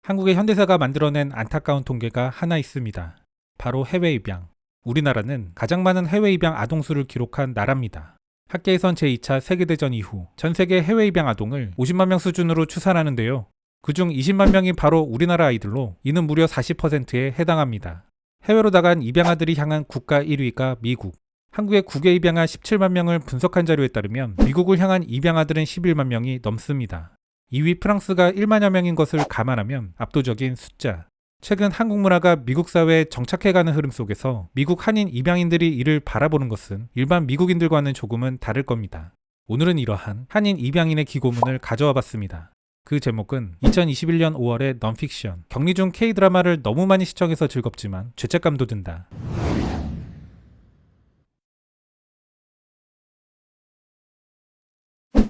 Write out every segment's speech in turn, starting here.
한국의 현대사가 만들어낸 안타까운 통계가 하나 있습니다. 바로 해외 입양. 우리나라는 가장 많은 해외 입양 아동수를 기록한 나라입니다. 학계에선 제2차 세계대전 이후 전 세계 해외 입양 아동을 50만 명 수준으로 추산하는데요. 그중 20만 명이 바로 우리나라 아이들로 이는 무려 40%에 해당합니다. 해외로 나간 입양아들이 향한 국가 1위가 미국. 한국의 국외 입양아 17만 명을 분석한 자료에 따르면 미국을 향한 입양아들은 11만 명이 넘습니다. 2위 프랑스가 1만여 명인 것을 감안하면 압도적인 숫자. 최근 한국 문화가 미국 사회에 정착해가는 흐름 속에서 미국 한인 입양인들이 이를 바라보는 것은 일반 미국인들과는 조금은 다를 겁니다. 오늘은 이러한 한인 입양인의 기고문을 가져와 봤습니다. 그 제목은 2021년 5월의 넌픽션. 격리 중 K-드라마를 너무 많이 시청해서 즐겁지만 죄책감도 든다.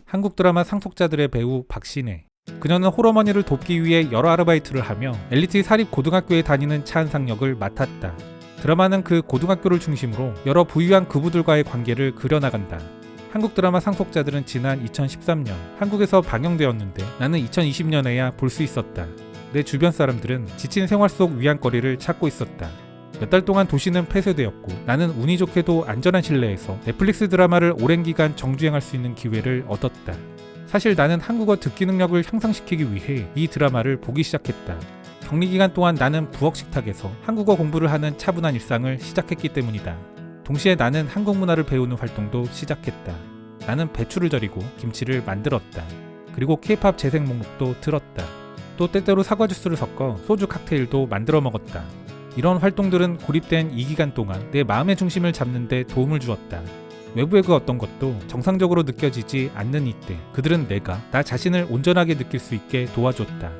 한국 드라마 상속자들의 배우 박신혜. 그녀는 홀어머니를 돕기 위해 여러 아르바이트를 하며 엘리트 사립 고등학교에 다니는 차은상 역을 맡았다. 드라마는 그 고등학교를 중심으로 여러 부유한 그부들과의 관계를 그려나간다. 한국 드라마 상속자들은 지난 2013년 한국에서 방영되었는데 나는 2020년에야 볼 수 있었다. 내 주변 사람들은 지친 생활 속 위안거리를 찾고 있었다. 몇 달 동안 도시는 폐쇄되었고 나는 운이 좋게도 안전한 실내에서 넷플릭스 드라마를 오랜 기간 정주행할 수 있는 기회를 얻었다. 사실 나는 한국어 듣기 능력을 향상시키기 위해 이 드라마를 보기 시작했다. 격리 기간 동안 나는 부엌 식탁에서 한국어 공부를 하는 차분한 일상을 시작했기 때문이다. 동시에 나는 한국 문화를 배우는 활동도 시작했다. 나는 배추를 절이고 김치를 만들었다. 그리고 K-팝 재생 목록도 들었다. 또 때때로 사과 주스를 섞어 소주 칵테일도 만들어 먹었다. 이런 활동들은 고립된 이 기간 동안 내 마음의 중심을 잡는 데 도움을 주었다. 외부의 그 어떤 것도 정상적으로 느껴지지 않는 이때 그들은 내가 나 자신을 온전하게 느낄 수 있게 도와줬다.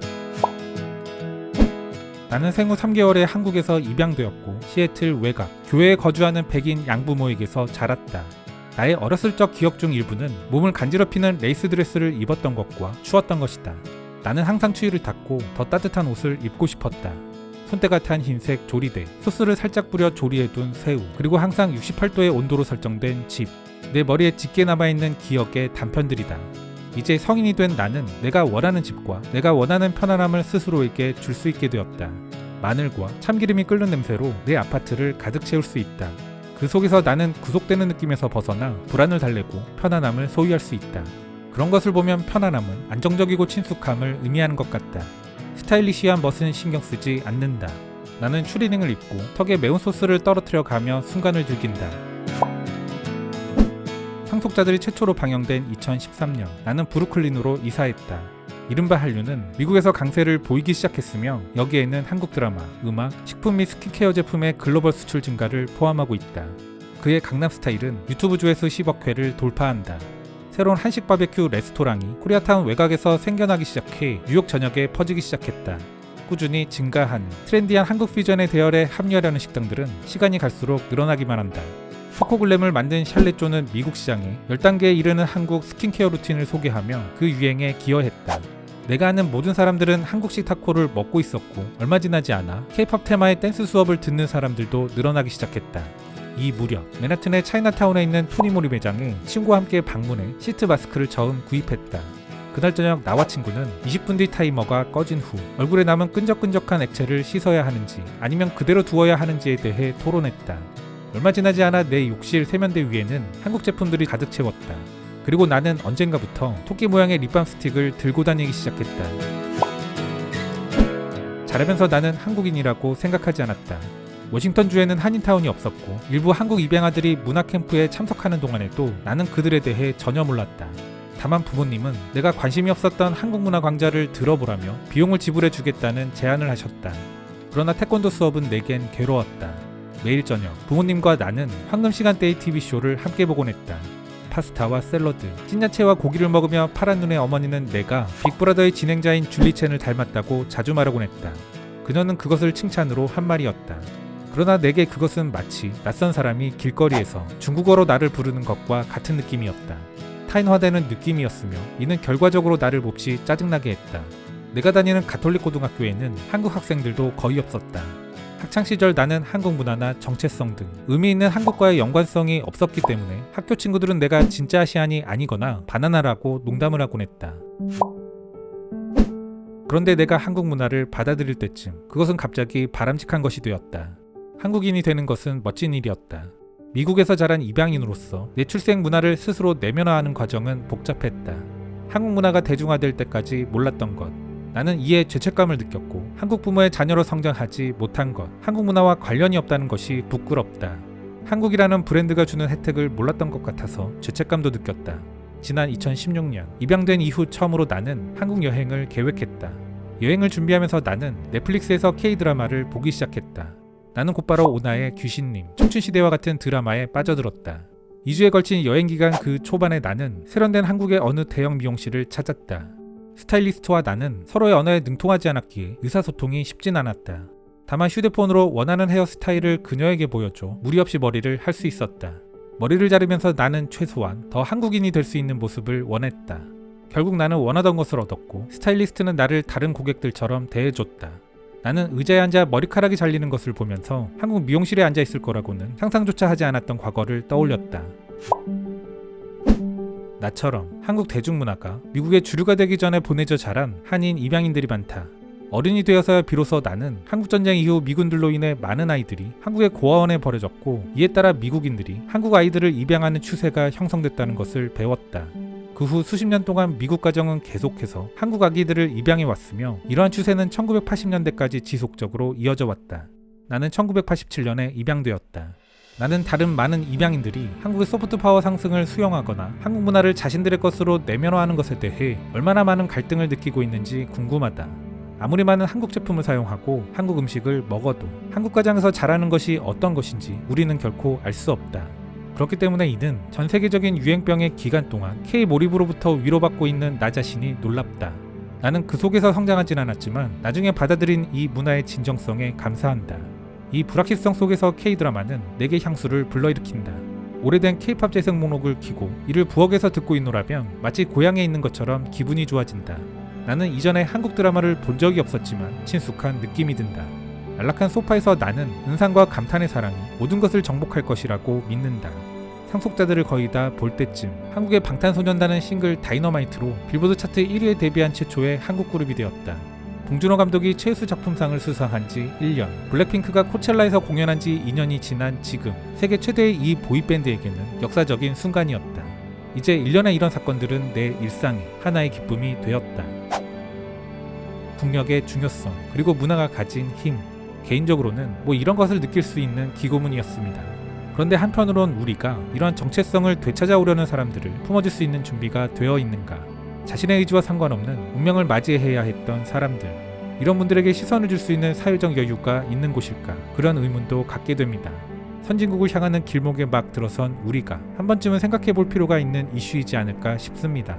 나는 생후 3개월에 한국에서 입양되었고 시애틀 외곽, 교외에 거주하는 백인 양부모에게서 자랐다. 나의 어렸을 적 기억 중 일부는 몸을 간지럽히는 레이스 드레스를 입었던 것과 추웠던 것이다. 나는 항상 추위를 탔고 더 따뜻한 옷을 입고 싶었다. 손때가 탄 흰색 조리대, 소스를 살짝 뿌려 조리해둔 새우, 그리고 항상 68도의 온도로 설정된 집. 내 머리에 짙게 남아있는 기억의 단편들이다. 이제 성인이 된 나는 내가 원하는 집과 내가 원하는 편안함을 스스로에게 줄 수 있게 되었다. 마늘과 참기름이 끓는 냄새로 내 아파트를 가득 채울 수 있다. 그 속에서 나는 구속되는 느낌에서 벗어나 불안을 달래고 편안함을 소유할 수 있다. 그런 것을 보면 편안함은 안정적이고 친숙함을 의미하는 것 같다. 스타일리시한 멋은 신경 쓰지 않는다. 나는 추리닝을 입고 턱에 매운 소스를 떨어뜨려 가며 순간을 즐긴다. 상속자들이 최초로 방영된 2013년 나는 브루클린으로 이사했다. 이른바 한류는 미국에서 강세를 보이기 시작했으며 여기에는 한국 드라마, 음악, 식품 및 스킨케어 제품의 글로벌 수출 증가를 포함하고 있다. 그의 강남 스타일은 유튜브 조회수 10억 회를 돌파한다. 새로운 한식 바베큐 레스토랑이 코리아타운 외곽에서 생겨나기 시작해 뉴욕 전역에 퍼지기 시작했다. 꾸준히 증가하는 트렌디한 한국 퓨전의 대열에 합류하려는 식당들은 시간이 갈수록 늘어나기만 한다. 초코글램을 만든 샬레조는 미국 시장에 10단계에 이르는 한국 스킨케어 루틴을 소개하며 그 유행에 기여했다. 내가 아는 모든 사람들은 한국식 타코를 먹고 있었고 얼마 지나지 않아 K-팝 테마의 댄스 수업을 듣는 사람들도 늘어나기 시작했다. 이 무렵 맨하튼의 차이나타운에 있는 토니모리 매장에 친구와 함께 방문해 시트 마스크를 처음 구입했다. 그날 저녁 나와 친구는 20분 뒤 타이머가 꺼진 후 얼굴에 남은 끈적끈적한 액체를 씻어야 하는지 아니면 그대로 두어야 하는지에 대해 토론했다. 얼마 지나지 않아 내 욕실 세면대 위에는 한국 제품들이 가득 채웠다. 그리고 나는 언젠가부터 토끼 모양의 립밤 스틱을 들고 다니기 시작했다. 자라면서 나는 한국인이라고 생각하지 않았다. 워싱턴주에는 한인타운이 없었고 일부 한국 입양아들이 문화캠프에 참석하는 동안에도 나는 그들에 대해 전혀 몰랐다. 다만 부모님은 내가 관심이 없었던 한국 문화 강좌를 들어보라며 비용을 지불해 주겠다는 제안을 하셨다. 그러나 태권도 수업은 내겐 괴로웠다. 매일 저녁 부모님과 나는 황금 시간대의 TV쇼를 함께 보곤 했다. 파스타와 샐러드, 찐야채와 고기를 먹으며 파란 눈의 어머니는 내가 빅브라더의 진행자인 줄리 첸을 닮았다고 자주 말하곤 했다. 그녀는 그것을 칭찬으로 한 말이었다. 그러나 내게 그것은 마치 낯선 사람이 길거리에서 중국어로 나를 부르는 것과 같은 느낌이었다. 타인화되는 느낌이었으며 이는 결과적으로 나를 몹시 짜증나게 했다. 내가 다니는 가톨릭 고등학교에는 한국 학생들도 거의 없었다. 학창시절 나는 한국 문화나 정체성 등 의미 있는 한국과의 연관성이 없었기 때문에 학교 친구들은 내가 진짜 아시안이 아니거나 바나나라고 농담을 하곤 했다. 그런데 내가 한국 문화를 받아들일 때쯤 그것은 갑자기 바람직한 것이 되었다. 한국인이 되는 것은 멋진 일이었다. 미국에서 자란 입양인으로서 내 출생 문화를 스스로 내면화하는 과정은 복잡했다. 한국 문화가 대중화될 때까지 몰랐던 것, 나는 이에 죄책감을 느꼈고 한국 부모의 자녀로 성장하지 못한 것, 한국 문화와 관련이 없다는 것이 부끄럽다. 한국이라는 브랜드가 주는 혜택을 몰랐던 것 같아서 죄책감도 느꼈다. 지난 2016년 입양된 이후 처음으로 나는 한국 여행을 계획했다. 여행을 준비하면서 나는 넷플릭스에서 K-드라마를 보기 시작했다. 나는 곧바로 오나의 귀신님, 청춘시대와 같은 드라마에 빠져들었다. 2주에 걸친 여행 기간 그 초반에 나는 세련된 한국의 어느 대형 미용실을 찾았다. 스타일리스트와 나는 서로의 언어에 능통하지 않았기에 의사소통이 쉽진 않았다. 다만 휴대폰으로 원하는 헤어스타일을 그녀에게 보여줘 무리 없이 머리를 할 수 있었다. 머리를 자르면서 나는 최소한 더 한국인이 될 수 있는 모습을 원했다. 결국 나는 원하던 것을 얻었고 스타일리스트는 나를 다른 고객들처럼 대해줬다. 나는 의자에 앉아 머리카락이 잘리는 것을 보면서 한국 미용실에 앉아 있을 거라고는 상상조차 하지 않았던 과거를 떠올렸다. 나처럼 한국 대중문화가 미국의 주류가 되기 전에 보내져 자란 한인 입양인들이 많다. 어른이 되어서야 비로소 나는 한국전쟁 이후 미군들로 인해 많은 아이들이 한국의 고아원에 버려졌고 이에 따라 미국인들이 한국 아이들을 입양하는 추세가 형성됐다는 것을 배웠다. 그 후 수십 년 동안 미국 가정은 계속해서 한국 아기들을 입양해 왔으며 이러한 추세는 1980년대까지 지속적으로 이어져 왔다. 나는 1987년에 입양되었다. 나는 다른 많은 입양인들이 한국의 소프트 파워 상승을 수용하거나 한국 문화를 자신들의 것으로 내면화하는 것에 대해 얼마나 많은 갈등을 느끼고 있는지 궁금하다. 아무리 많은 한국 제품을 사용하고 한국 음식을 먹어도 한국 가정에서 자라는 것이 어떤 것인지 우리는 결코 알 수 없다. 그렇기 때문에 이는 전 세계적인 유행병의 기간 동안 K-몰입으로부터 위로받고 있는 나 자신이 놀랍다. 나는 그 속에서 성장하진 않았지만 나중에 받아들인 이 문화의 진정성에 감사한다. 이 불확실성 속에서 K-드라마는 내게 향수를 불러일으킨다. 오래된 K-팝 재생 목록을 켜고 이를 부엌에서 듣고 있노라면 마치 고향에 있는 것처럼 기분이 좋아진다. 나는 이전에 한국 드라마를 본 적이 없었지만 친숙한 느낌이 든다. 안락한 소파에서 나는 은상과 감탄의 사랑이 모든 것을 정복할 것이라고 믿는다. 상속자들을 거의 다 볼 때쯤 한국의 방탄소년단은 싱글 다이너마이트로 빌보드 차트 1위에 데뷔한 최초의 한국 그룹이 되었다. 봉준호 감독이 최우수 작품상을 수상한 지 1년, 블랙핑크가 코첼라에서 공연한 지 2년이 지난 지금 세계 최대의 이 보이밴드에게는 역사적인 순간이었다. 이제 1년의 이런 사건들은 내 일상의 하나의 기쁨이 되었다. 국력의 중요성, 그리고 문화가 가진 힘, 개인적으로는 이런 것을 느낄 수 있는 기고문이었습니다. 그런데 한편으론 우리가 이러한 정체성을 되찾아오려는 사람들을 품어줄 수 있는 준비가 되어 있는가? 자신의 의지와 상관없는 운명을 맞이해야 했던 사람들, 이런 분들에게 시선을 줄 수 있는 사회적 여유가 있는 곳일까? 그런 의문도 갖게 됩니다. 선진국을 향하는 길목에 막 들어선 우리가 한 번쯤은 생각해 볼 필요가 있는 이슈이지 않을까 싶습니다.